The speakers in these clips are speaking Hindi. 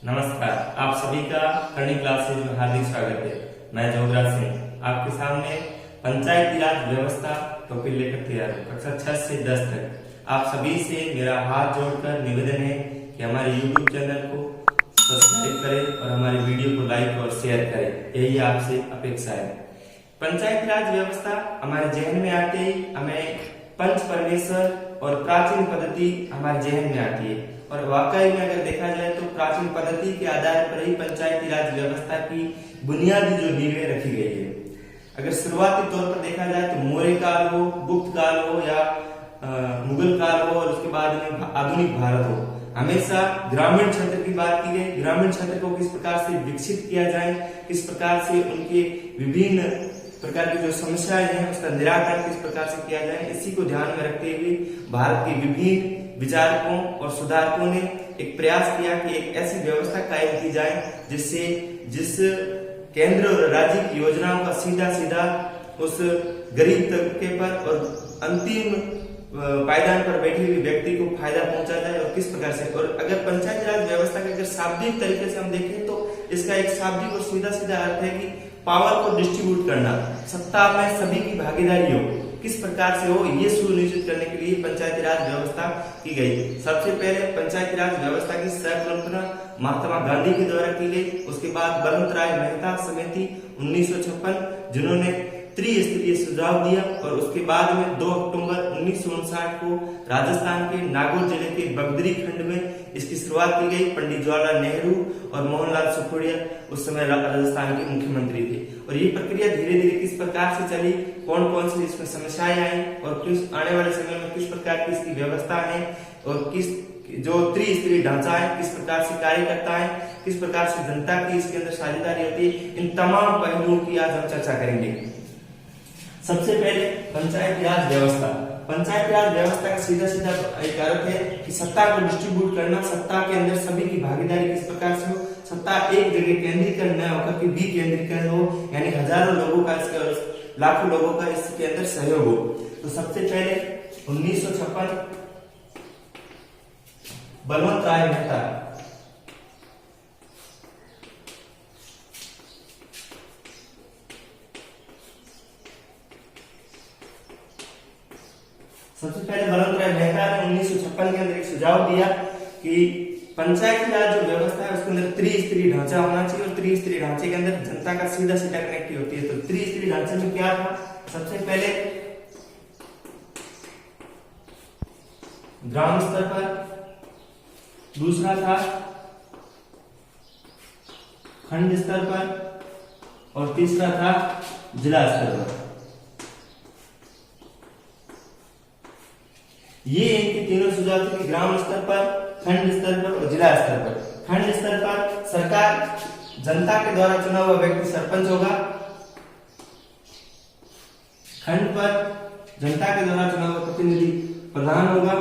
नमस्कार, आप सभी का करनी क्लासेज में हार्दिक स्वागत है। मैं जोगराज सिंह आपके सामने पंचायती राज व्यवस्था टॉपिक लेकर तैयार हूँ। कक्षा 6 से 10 तक आप सभी से मेरा हाथ जोड़कर निवेदन है कि हमारे YouTube चैनल को सब्सक्राइब करें और हमारे वीडियो को लाइक और शेयर करें, यही आपसे अपेक्षा है। पंचायती राज व्यवस्था हमारे जहन में आते ही हमें पंच परमेश्वर और प्राचीन पद्धति हमारे जहन में आती है। और वाकई में अगर देखा जाए तो प्राचीन पद्धति के आधार पर ही पंचायती राज व्यवस्था की बुनियादी जो नींवें रखी गई है। अगर शुरुआती तौर पर देखा जाए तो मौर्य काल हो, गुप्त काल हो या मुगल काल हो और उसके बाद में आधुनिक भारत हो, हमेशा ग्रामीण क्षेत्र की बात की गई। ग्रामीण क्षेत्र को किस प्रकार से विकसित किया जाए, किस प्रकार से उनके विभिन्न प्रकार की जो समस्याएं हैं उसका निराकरण किस प्रकार से किया जाए, इसी को ध्यान में रखते हुए भारत के विभिन्न विचारकों और सुधारकों ने एक प्रयास किया कि एक ऐसी व्यवस्था कायम की जाए जिससे जिस केंद्र और राज्य की योजनाओं का सीधा सीधा उस गरीब तबके पर और अंतिम पायदान पर बैठे हुए व्यक्ति को फायदा पहुंचा जाए और किस प्रकार से। और अगर पंचायती राज व्यवस्था का अगर शाब्दिक तरीके से हम देखें तो इसका एक शाब्दिक और सीधा सीधा अर्थ है कि पावर को डिस्ट्रीब्यूट करना, सत्ता में सभी की भागीदारी हो, किस प्रकार से हो, ये सुनिश्चित करने के लिए पंचायती राज व्यवस्था की गई। सबसे पहले पंचायती राज व्यवस्था की संकल्पना महात्मा गांधी के द्वारा की गई। उसके बाद बलवंत राय मेहता समिति 1956 जिन्होंने त्रिस्तरीय सुझाव दिया और उसके बाद में 2 अक्टूबर 1959 को राजस्थान के नागौर जिले के बगदरी खंड में इसकी शुरुआत की गई। पंडित जवाहरलाल नेहरू और मोहनलाल सुखोड़िया उस समय राजस्थान के मुख्यमंत्री थे। और ये प्रक्रिया धीरे धीरे किस प्रकार से चली, कौन कौन सी इसमें समस्याएं आई और किस आने वाले समय में किस प्रकार की इसकी व्यवस्था है और किस जो त्रिस्तरीय ढांचा है किस प्रकार से कार्य करता है, किस प्रकार से जनता की इसके अंदर साझेदारी होती है, इन तमाम पहलुओं की आज हम चर्चा करेंगे। सबसे पहले पंचायती राज व्यवस्था। पंचायती राज व्यवस्था का सीधा सीधा एक अर्थ है कि सत्ता को डिस्ट्रीब्यूट करना, सत्ता के अंदर सभी की भागीदारी किस प्रकार से हो, सत्ता एक जगह केंद्रीकरण न होकर के विकेंद्रीकरण हो, यानी हजारों लोगों का इसके लाखों लोगों का इसके अंदर सहयोग हो। तो सबसे पहले 1956 बलवंत राय मेहता ने 1956 के अंदर एक सुझाव दिया कि पंचायती राज जो व्यवस्था है उसके अंदर त्रिस्तरीय ढांचा होना चाहिए और त्रिस्तरीय ढांचे के अंदर जनता का सीधा सीधा कनेक्ट होती है। तो त्रिस्तरीय ढांचे में क्या था, सबसे पहले ग्राम स्तर पर, दूसरा था खंड स्तर पर और तीसरा था जिला स्तर पर। ये इनके तीनों सुझाव थे कि ग्राम स्तर पर, खंड स्तर पर और जिला स्तर पर। खंड स्तर पर सरकार जनता के द्वारा चुना हुआ व्यक्ति सरपंच होगा, खंड पर जनता के द्वारा चुना हुआ प्रतिनिधि प्रधान होगा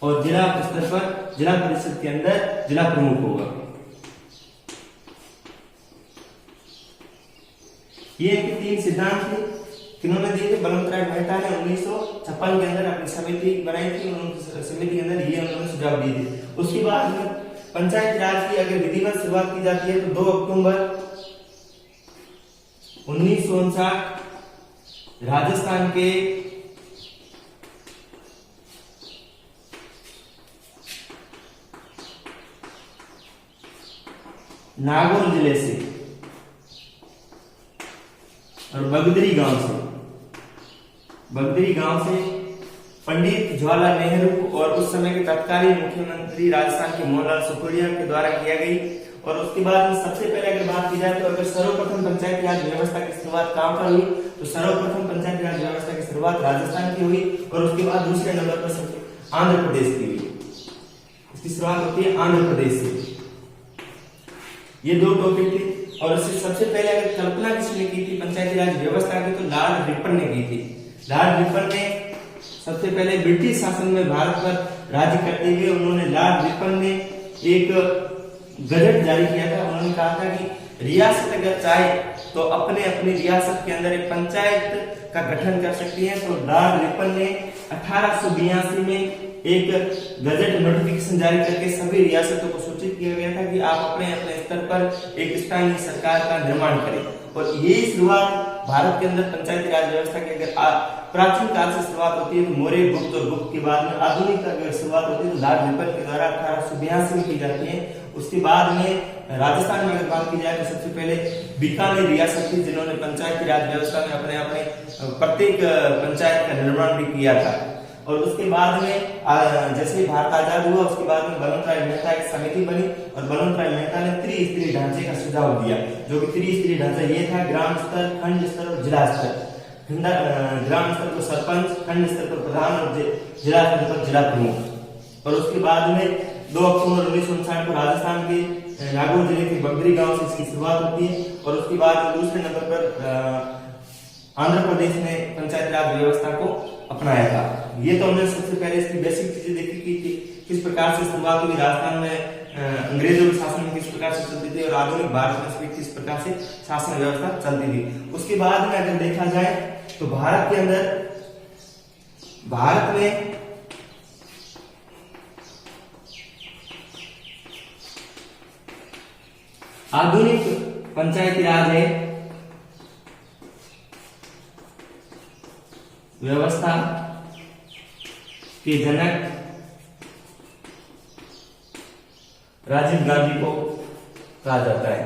और जिला स्तर पर जिला परिषद के अंदर जिला प्रमुख होगा। ये इनके 3 सिद्धांत थे किन्होंने दिए थे। बलवंत राय मेहता ने 1956 के अंदर अपनी समिति बनाई थी, उन्होंने समिति के अंदर ये उन्होंने सुझाव दिए थे। उसके बाद में पंचायती राज की अगर विधिवत शुरुआत की जाती है तो 2 अक्टूबर 1959 राजस्थान के नागौर जिले से और बगदरी गांव से पंडित जवाहरलाल नेहरू और उस समय के तत्कालीन मुख्यमंत्री राजस्थान के मोहनलाल सुखोड़िया के द्वारा किया गई। और उसके बाद सबसे पहले अगर बात की जाए तो अगर सर्वप्रथम पंचायती राज व्यवस्था की शुरुआत कहां पर हुई तो सर्वप्रथम पंचायती राज व्यवस्था की शुरुआत राजस्थान की हुई और उसके बाद दूसरे नंबर पर आंध्र प्रदेश की हुई। इसकी शुरुआत होती है आंध्र प्रदेश से। ये 2 टॉपिक थे। और इससे सबसे पहले अगर कल्पना किसने की थी पंचायती राज व्यवस्था की तो लॉर्ड रिपन ने की थी। लॉर्ड रिपन ने सबसे पहले ब्रिटिश शासन में भारत पर राज्य करते हुए उन्होंने लॉर्ड रिपन ने एक गजट जारी किया था। उन्होंने कहा था कि रियासत अगर चाहे तो अपने अपनी रियासत के अंदर एक पंचायत का गठन कर सकती है। तो लॉर्ड रिपन ने 1882 में एक गजट नोटिफिकेशन जारी करके सभी रियासतों को सूचित किया गया था कि आप अपने अपने स्तर पर एक स्थानीय सरकार का निर्माण करें। और ये शुरुआत भारत के अंदर पंचायती राज व्यवस्था की अगर प्राचीन काल से शुरुआत होती है तो मौर्य, गुप्त और गुप्त के बाद में आधुनिक का अगर शुरुआत होती है तो लॉर्ड रिपन के द्वारा 1882 में की जाती है। उसके बाद में राजस्थान में अगर बात की जाए तो सबसे पहले बीकानेर रियासत थी जिन्होंने पंचायती राज व्यवस्था में अपने अपने प्रत्येक पंचायत का निर्माण भी किया था। और उसके बाद में जैसे भारत आजाद हुआ उसके बाद में बलवंत राय मेहता एक समिति बनी और बलवंत राय मेहता ने त्रिस्तरीय ढांचे का सुझाव दिया, जो कि त्रिस्तरीय ढांचा ये था ग्राम स्तर, खंड स्तर और जिला स्तर। ग्राम स्तर पर सरपंच, खंड स्तर पर प्रधान और जिला स्तर पर जिला प्रमुख। और उसके बाद में 2 अक्टूबर 1959 को राजस्थान के नागौर जिले के बगरी गांव से इसकी शुरुआत होती है। और उसके बाद दूसरे नंबर पर आंध्र प्रदेश ने पंचायत राज व्यवस्था को अपनाया था। ये तो हमने सबसे पहले इसकी बेसिक चीजें देखी कि किस प्रकार से शुरुआत हुई, राजस्थान में अंग्रेजों के शासन में किस प्रकार से चलती थी और आधुनिक भारत में किस प्रकार से शासन व्यवस्था चलती थी। उसके बाद में अगर देखा जाए तो भारत के अंदर भारत में आधुनिक पंचायती राज है व्यवस्था के जनक राजीव गांधी को कहा जाता है।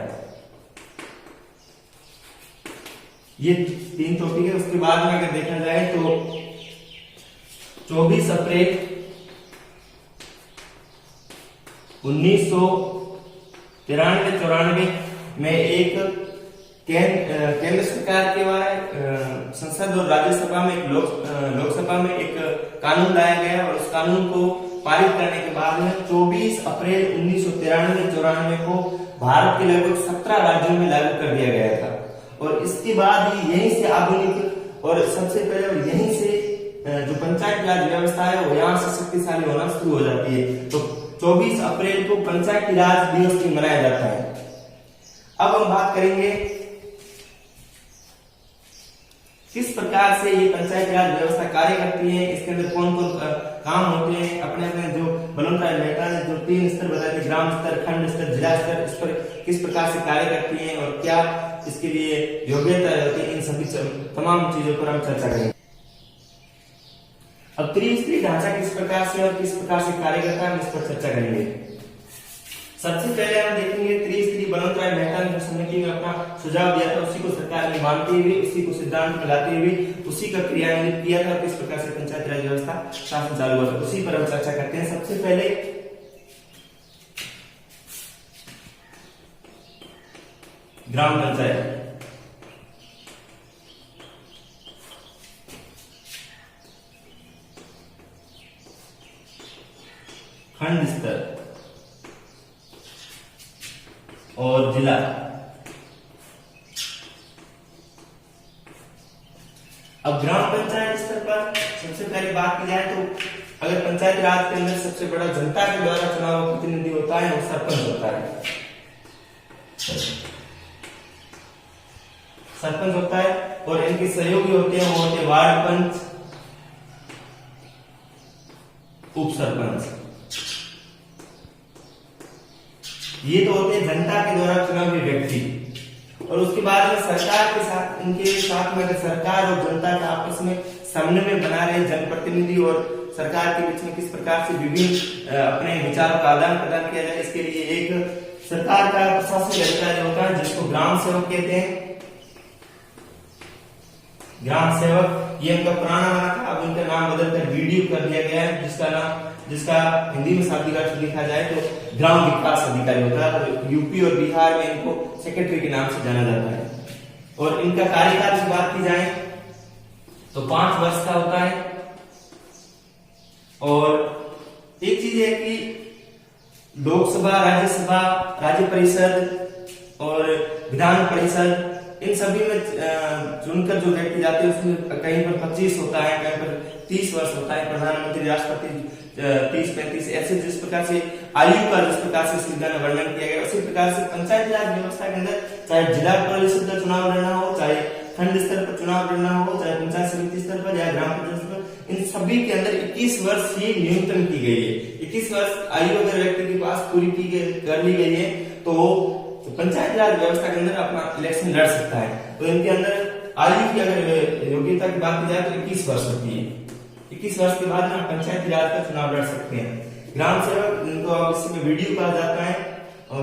ये 3 टॉपिक है। उसके बाद में अगर देखा जाए तो 24 अप्रैल 1993-94 में एक केंद्र सरकार के द्वारा संसद और राज्यसभा में लोकसभा में एक कानून लाया गया और उस कानून को पारित करने के बाद में 24 अप्रैल 1993-94 को भारत के लगभग 17 राज्यों में लागू कर दिया गया था। और इसके बाद ही यहीं से आधुनिक और सबसे पहले और यहीं से जो पंचायत राज व्यवस्था है वो यहाँ से शक्तिशाली होना शुरू हो जाती है। तो 24 अप्रैल को पंचायती राज दिवस भी मनाया जाता है। अब हम बात करेंगे किस प्रकार से ये पंचायत राज व्यवस्था कार्य करती है, इसके अंदर कौन कौन काम होते हैं। अपने अपने जो बलवंत राय मेहता ने जो 3 स्तर बताए थे, ग्राम स्तर, खंड स्तर, जिला स्तर, इस पर किस प्रकार से कार्य करती है और क्या इसके लिए योग्यता होती है, इन सभी तमाम चीजों पर हम चर्चा करेंगे। अब त्रिस्तरीय ढांचा किस प्रकार से और किस प्रकार से कार्य करता है, हम इस पर चर्चा करेंगे। सबसे पहले हम देखेंगे त्रिस्तरीय बलवंत राय मेहता ने जो समिति में अपना सुझाव दिया था उसी को सरकार ने मानते हुए, उसी को सिद्धांत में लाते हुए उसी का क्रियान्वित किया था। किस प्रकार से पंचायत राज व्यवस्था शासन चालू हुआ था उसी पर हम चर्चा करते हैं। सबसे पहले ग्राम पंचायत। खंड स्तर और जिला। अब ग्राम पंचायत स्तर पर सबसे पहले बात की जाए तो अगर पंचायत राज के अंदर सबसे बड़ा जनता के द्वारा चुना हुआ प्रतिनिधि होता है वो सरपंच होता है। सरपंच होता है और इनके सहयोगी होते हैं, वो होते हैं वार्ड पंच, उप सरपंच। ये तो होते हैं जनता के द्वारा चुने हुए व्यक्ति। और उसके बाद में सरकार के साथ, इनके साथ में अगर सरकार और जनता का आपस में समन्वय बना रहे जनप्रतिनिधि और सरकार के बीच में किस प्रकार से विभिन्न अपने विचारों का आदान प्रदान किया जाए, इसके लिए एक सरकार का प्रशासनिक अधिकारी होता है जिसको ग्राम सेवक कहते हैं। ग्राम सेवक ये उनका पुराना नाम था, अब उनका नाम बदलकर बीडीओ कर दिया गया है, जिसका हिंदी में शाब्दिक अर्थ लिखा जाए तो ग्राम विकास अधिकारी होता है। तो यूपी और बिहार में इनको सेक्रेटरी के नाम से जाना जाता है। और इनका कार्यकाल की बात की जाए तो 5 वर्ष का होता है। और एक चीज है कि लोकसभा, राज्यसभा, राज्य परिषद और विधान परिषद इन सभी में चुनकर जो व्यक्ति जाते हैं उसमें कहीं पर 25 होता है, कहीं पर 30 वर्ष होता है। प्रधानमंत्री, राष्ट्रपति 30-35 ऐसे जिस प्रकार से आयु का जिस प्रकार से सुविधा में वर्णन किया गया, उसी प्रकार से पंचायत राज व्यवस्था के अंदर चाहे जिला परिषद का चुनाव लड़ना हो, चाहे खंड स्तर पर चुनाव लड़ना हो, चाहे पंचायत समिति स्तर पर या ग्राम पंचायत स्तर पर, इन सभी के अंदर 21 वर्ष ही न्यूनतम की गई है। 21 वर्ष आयु अगर व्यक्ति के पास पूरी कर ली गई है तो पंचायती राज व्यवस्था के अंदर अपना इलेक्शन लड़ सकता है। तो इनके अंदर आयु की अगर योग्यता की बात की जाए तो 21 वर्ष होती है। 21 वर्ष के बाद हम पंचायती राज का चुनाव लड़ सकते हैं। ग्राम सेवक, इनको इसमें वीडियो कहा जाता है, और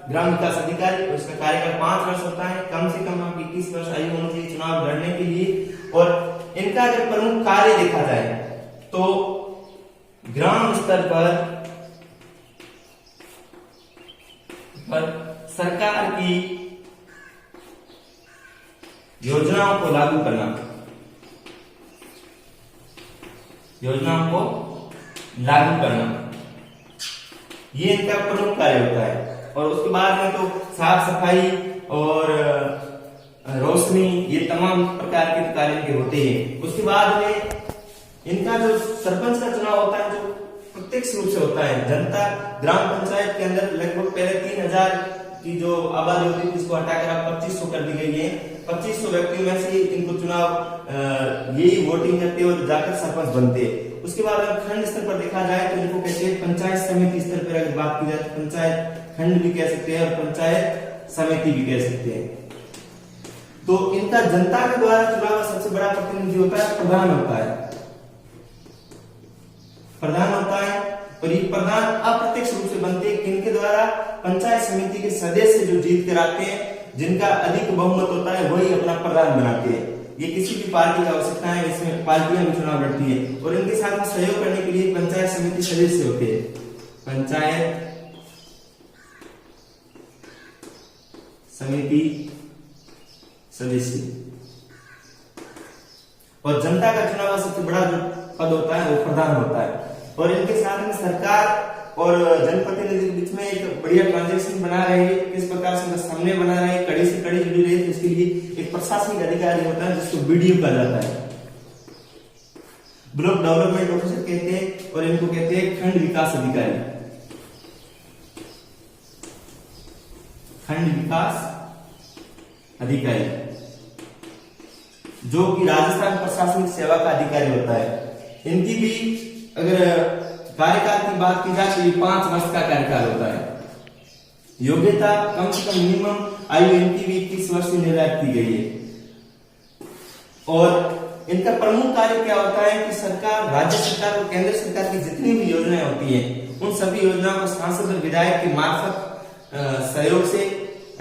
ग्राम विकास अधिकारी, उसका कार्यकाल 5 वर्ष होता है। कम से कम आपकी 21 वर्ष आयु होनी चाहिए चुनाव लड़ने के लिए। और इनका अगर प्रमुख कार्य देखा जाए तो ग्राम स्तर पर सरकार की योजनाओं को लागू करना, ये इनका प्रमुख कार्य होता है। और उसके बाद में तो साफ सफाई और रोशनी, ये तमाम प्रकार के कार्य इनके होते हैं। उसके बाद में इनका जो सरपंच का चुनाव होता है जो प्रत्यक्ष रूप से होता है। जनता ग्राम पंचायत के अंदर लगभग पहले 3000 की जो आबादी होती थी इसको हटाकर अब 2500 कर दी गई है। 2500 व्यक्तियों में से इनको चुनाव यही वोटिंग करते और जाकर सरपंच बनते हैं। उसके बाद अगर खंड स्तर पर देखा जाए तो इनको कहते हैं पंचायत समिति स्तर पर अगर बात की जाए तो पंचायत खंड भी कह सकते हैं और पंचायत समिति भी कह सकते हैं। तो इनका जनता के द्वारा चुना हुआ सबसे बड़ा प्रतिनिधि होता है प्रधान होता है। और ये प्रधान अप्रत्यक्ष रूप से बनते हैं किनके द्वारा? पंचायत समिति के सदस्य जो जीत कर आते हैं, जिनका अधिक बहुमत होता है वही अपना प्रधान बनाते हैं। ये किसी भी पार्टी का आवश्यकता है, इसमें पार्टियां भी चुनाव लड़ती है। और इनके साथ में सहयोग करने के लिए पंचायत समिति सदस्य होते हैं। पंचायत समिति सदस्य। और जनता का चुनाव सबसे बड़ा जो पद होता है वो प्रधान होता है। और इनके साथ में सरकार और जनप्रतिनिधि के बीच में एक बढ़िया ट्रांजेक्शन बना रहे हैं, किस प्रकार से सामने बना रहे हैं, कड़ी से कड़ी जुड़ी रही है। इसके लिए एक प्रशासनिक अधिकारी होता है जिसको बीडीओ कहा जाता है, ब्लॉक डेवलपमेंट ऑफिसर कहते हैं। और इनको कहते हैं खंड विकास अधिकारी। खंड विकास अधिकारी जो कि राजस्थान प्रशासनिक सेवा का अधिकारी होता है। इनकी भी अगर कार्यकाल की बात की जाए तो ये 5 वर्ष का कार्यकाल होता है। योग्यता कम से कम मिनिमम आयु इनकी भी 21 वर्ष निर्धारित की गई है। और इनका प्रमुख कार्य क्या होता है कि सरकार, राज्य सरकार और केंद्र सरकार की जितनी भी योजनाएं होती हैं उन सभी योजनाओं को सांसद और विधायक के मार्फत सहयोग से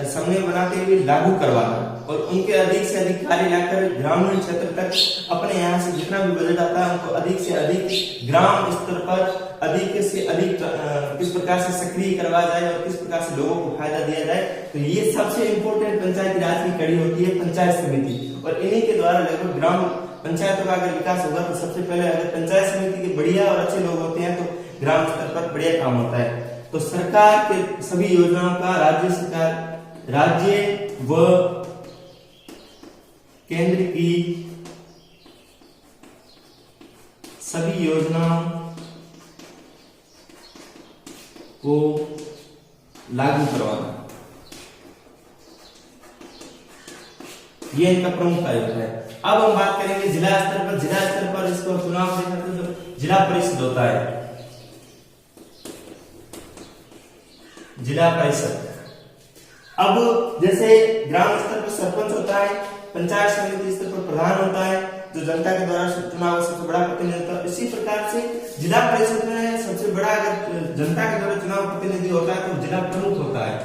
समन्वय बनाते हुए लागू करवाना और उनके अधिक से अधिक कार्य लाकर ग्रामीण क्षेत्र तक अपने यहाँ से जितना भी बजट आता है उनको अधिक से अधिक ग्राम स्तर पर अधिक से अधिक किस प्रकार से सक्रिय करवाया जाए और किस प्रकार से लोगों को फायदा दिया जाए। तो ये सबसे इम्पोर्टेंट पंचायती राज की कड़ी होती है पंचायत समिति। और इन्हीं के द्वारा लगभग ग्राम पंचायतों का अगर विकास होगा तो सबसे पहले अगर पंचायत समिति के बढ़िया और अच्छे लोग होते हैं तो ग्राम स्तर पर बढ़िया काम होता है। तो सरकार के सभी योजनाओं का राज्य व केंद्र की सभी योजनाओं को लागू करवाना, ये इनका प्रमुख कार्य होता है। अब हम बात करेंगे जिला स्तर पर इसको चुनाव जो जिला परिषद होता है। जिला परिषद अब जैसे ग्राम स्तर पर सरपंच होता है, पंचायत समिति स्तर पर प्रधान होता है जो जनता के द्वारा चुनाव सबसे बड़ा प्रतिनिधि होता है। इसी प्रकार से जिला परिषद में सबसे बड़ा अगर जनता के द्वारा चुनाव प्रतिनिधि होता है तो जिला प्रमुख होता है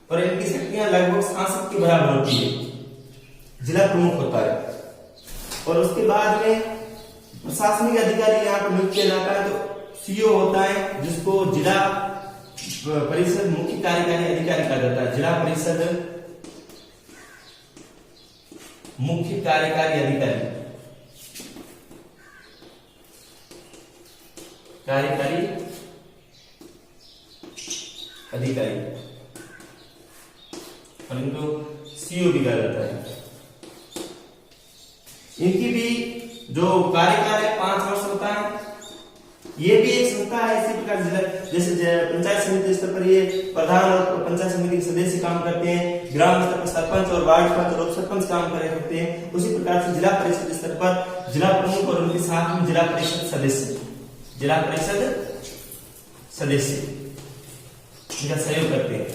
और इनकी शक्तियां लगभग सांसद के बराबर होती है। जिला प्रमुख होता है और उसके बाद में प्रशासनिक अधिकारी यहाँ पर नियुक्त किया जाता है तो सीओ होता है जिसको जिला परिषद मुख्य कार्यकारी अधिकारी कहा जाता है। जिला परिषद मुख्य कार्यकारी अधिकारी और इनको सीओ भी कहा जाता है। इनकी भी जो कार्यकाल है 5 वर्ष होता है। ये भी एक संस्था है इसी प्रकार जिला जैसे पंचायत समिति स्तर पर ये प्रधान और पंचायत समिति के सदस्य काम करते हैं, ग्राम स्तर पर सरपंच और वार्ड पंच और सरपंच काम करते हैं। उसी प्रकार से जिला परिषद स्तर पर जिला प्रमुख और उनके साथ में जिला परिषद सदस्य इनका सहयोग करते हैं।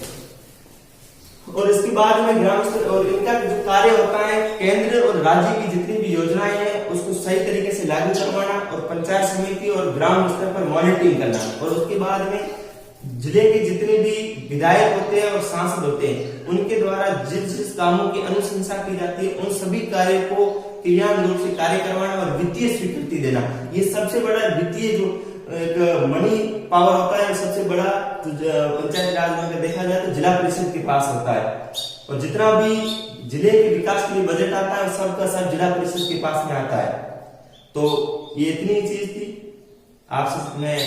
और इसके बाद में ग्राम स्तर और इनका जो कार्य होता है, केंद्र और राज्य की जितनी भी योजनाएं हैं उसको सही तरीके से लागू करवाना और पंचायत समिति और ग्राम स्तर पर मॉनिटरिंग करना। और उसके बाद में जिले के जितने भी विधायक होते हैं और सांसद होते हैं उनके द्वारा जिस जिस कामों की अनुशंसा की जाती है उन सभी कार्यों को क्रियान्वयन रूप से कार्य करवाना और वित्तीय स्वीकृति देना। ये सबसे बड़ा वित्तीय जो एक मनी पावर होता है, सबसे बड़ा पंचायत राज में देखा जाए तो जिला परिषद के पास होता है। और जितना भी जिले के विकास के लिए बजट आता है सबका सब जिला परिषद के पास में आता है। तो ये इतनी चीज थी। आपसे मैं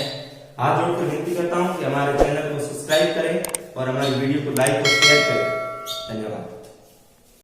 हाथ जोड़कर विनती करता हूँ कि हमारे चैनल को सब्सक्राइब करें और हमारी वीडियो को लाइक और शेयर करें। धन्यवाद।